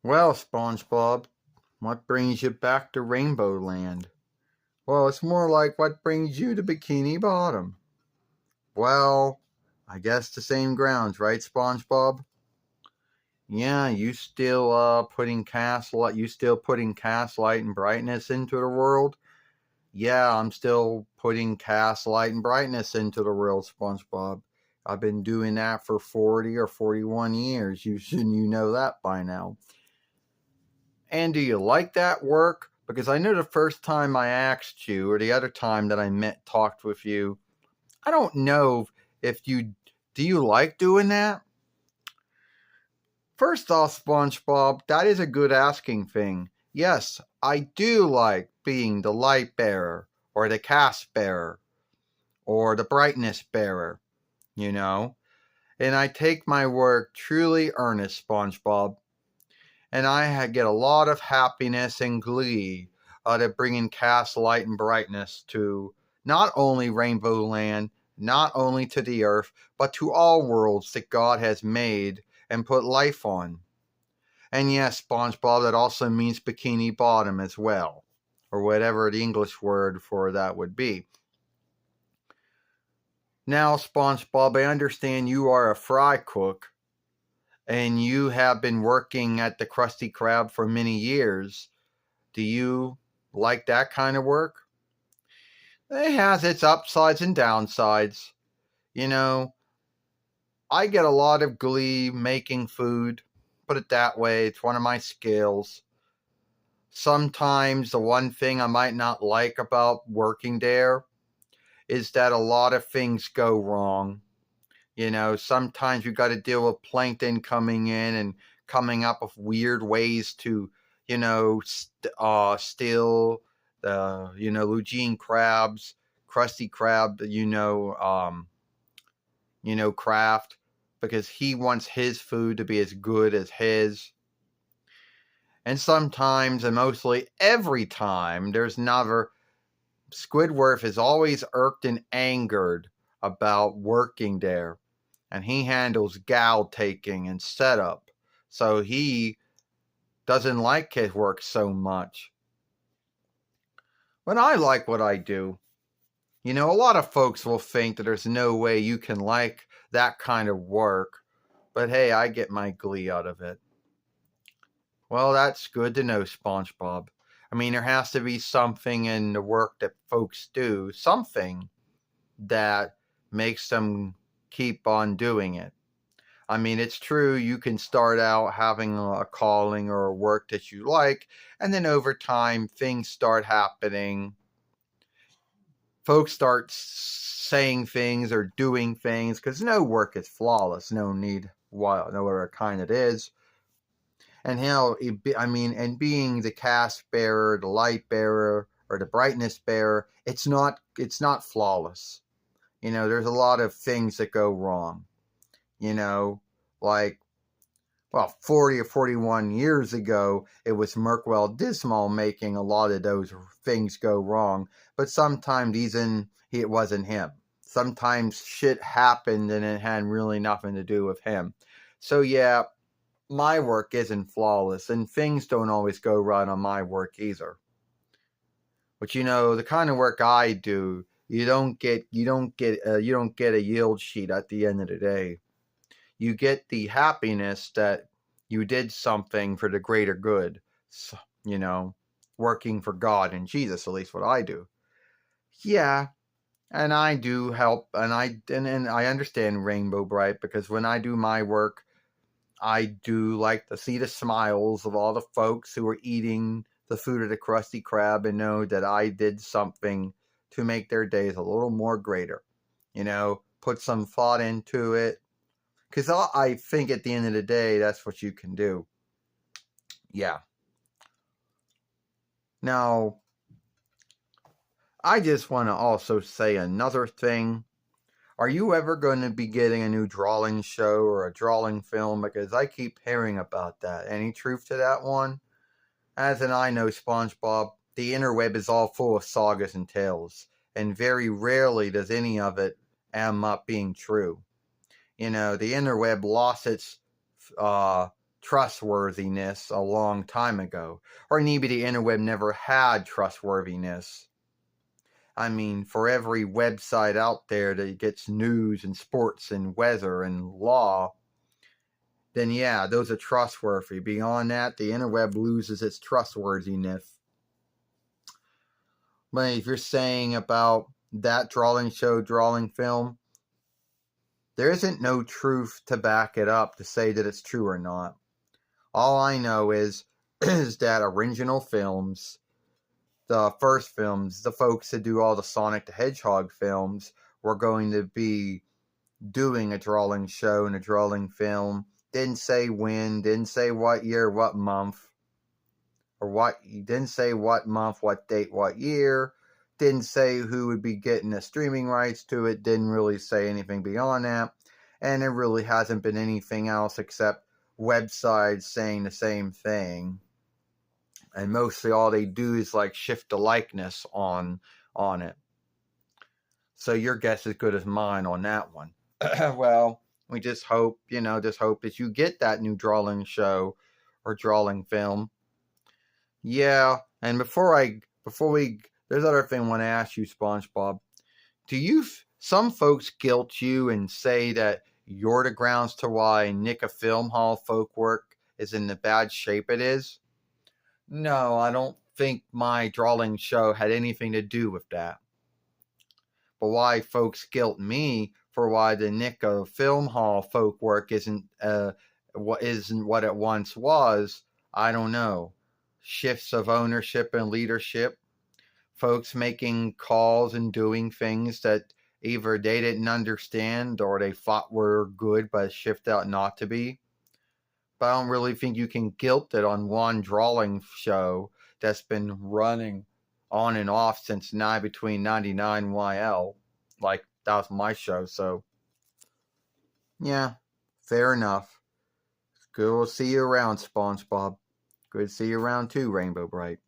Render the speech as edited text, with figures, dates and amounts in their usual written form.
Well, SpongeBob, what brings you back to Rainbow Land? Well, it's more like what brings you to Bikini Bottom. Well, I guess the same grounds, right, SpongeBob? Yeah, you still putting cast light and brightness into the world? Yeah, I'm still putting cast light and brightness into the world, SpongeBob. I've been doing that for 40 or 41 years. You know that by now. And do you like that work? Because I know the first time I asked you, or the other time that I talked with you, I don't know if you do you like doing that? First off, SpongeBob, that is a good asking thing. Yes, I do like being the light bearer, or the cast bearer, or the brightness bearer, you know? And I take my work truly earnest, SpongeBob. And I get a lot of happiness and glee out of bringing cast light and brightness to not only Rainbow Land, not only to the Earth, but to all worlds that God has made and put life on. And yes, SpongeBob, that also means Bikini Bottom as well, or whatever the English word for that would be. Now, SpongeBob, I understand you are a fry cook, and you have been working at the Krusty Krab for many years. Do you like that kind of work? It has its upsides and downsides. You know, I get a lot of glee making food. Put it that way, it's one of my skills. Sometimes the one thing I might not like about working there is that a lot of things go wrong. Sometimes you got to deal with plankton coming in and coming up with weird ways to, steal the, Eugene crabs, Krusty Krab, Kraft, because he wants his food to be as good as his. And sometimes, and mostly every time, Squidward is always irked and angered about working there. And he handles gal taking and setup. So he doesn't like his work so much. But I like what I do. A lot of folks will think that there's no way you can like that kind of work. But hey, I get my glee out of it. Well, that's good to know, SpongeBob. I mean, there has to be something in the work that folks do, something that makes them keep on doing it. I mean, it's true, you can start out having a calling or a work that you like, and then over time, things start happening. Folks start saying things or doing things, because no work is flawless, no other kind it is. And and being the cast bearer, the light bearer, or the brightness bearer, it's not flawless. There's a lot of things that go wrong. Like, well, 40 or 41 years ago, it was Merkwell Dismal making a lot of those things go wrong. But sometimes it wasn't him. Sometimes shit happened and it had really nothing to do with him. So yeah, my work isn't flawless, and things don't always go right on my work either. But the kind of work I do, you don't get a yield sheet at the end of the day. You get the happiness that you did something for the greater good. So, working for God and Jesus, at least what I do. Yeah, and I do help, and I understand Rainbow Bright, because when I do my work, I do like to see the smiles of all the folks who are eating the food of the Krusty Krab and know that I did something to make their days a little more greater. Put some thought into it. Because I think at the end of the day, that's what you can do. Yeah. Now, I just want to also say another thing. Are you ever going to be getting a new drawing show or a drawing film? Because I keep hearing about that. Any truth to that one? As I know, SpongeBob, the interweb is all full of sagas and tales, and very rarely does any of it end up being true. The interweb lost its trustworthiness a long time ago. Or maybe the interweb never had trustworthiness. I mean, for every website out there that gets news and sports and weather and law, then yeah, those are trustworthy. Beyond that, the interweb loses its trustworthiness. But if you're saying about that drawing show, drawing film, there isn't no truth to back it up to say that it's true or not. All I know is that original films, the first films, the folks that do all the Sonic the Hedgehog films, were going to be doing a drawing show and a drawing film. Didn't say when, didn't say what year, what month, or what, didn't say what month, what date, what year, didn't say who would be getting the streaming rights to it, didn't really say anything beyond that, and there really hasn't been anything else except websites saying the same thing, and mostly all they do is like shift the likeness on it. So your guess is as good as mine on that one. Well, we just hope, that you get that new drawing show or drawing film. Yeah, and before we, there's another thing I want to ask you, SpongeBob. Some folks guilt you and say that you're the grounds to why Nick of Film Hall folk work is in the bad shape it is? No, I don't think my drawing show had anything to do with that. But why folks guilt me for why the Nick of Film Hall folk work isn't what it once was, I don't know. Shifts of ownership and leadership, folks making calls and doing things that either they didn't understand or they thought were good but shift out not to be. But I don't really think you can guilt it on one drawing show that's been running on and off since between 99 YL. Like, that was my show, so yeah, fair enough. Good, we'll see you around, SpongeBob. Good to see you around too, Rainbow Bright.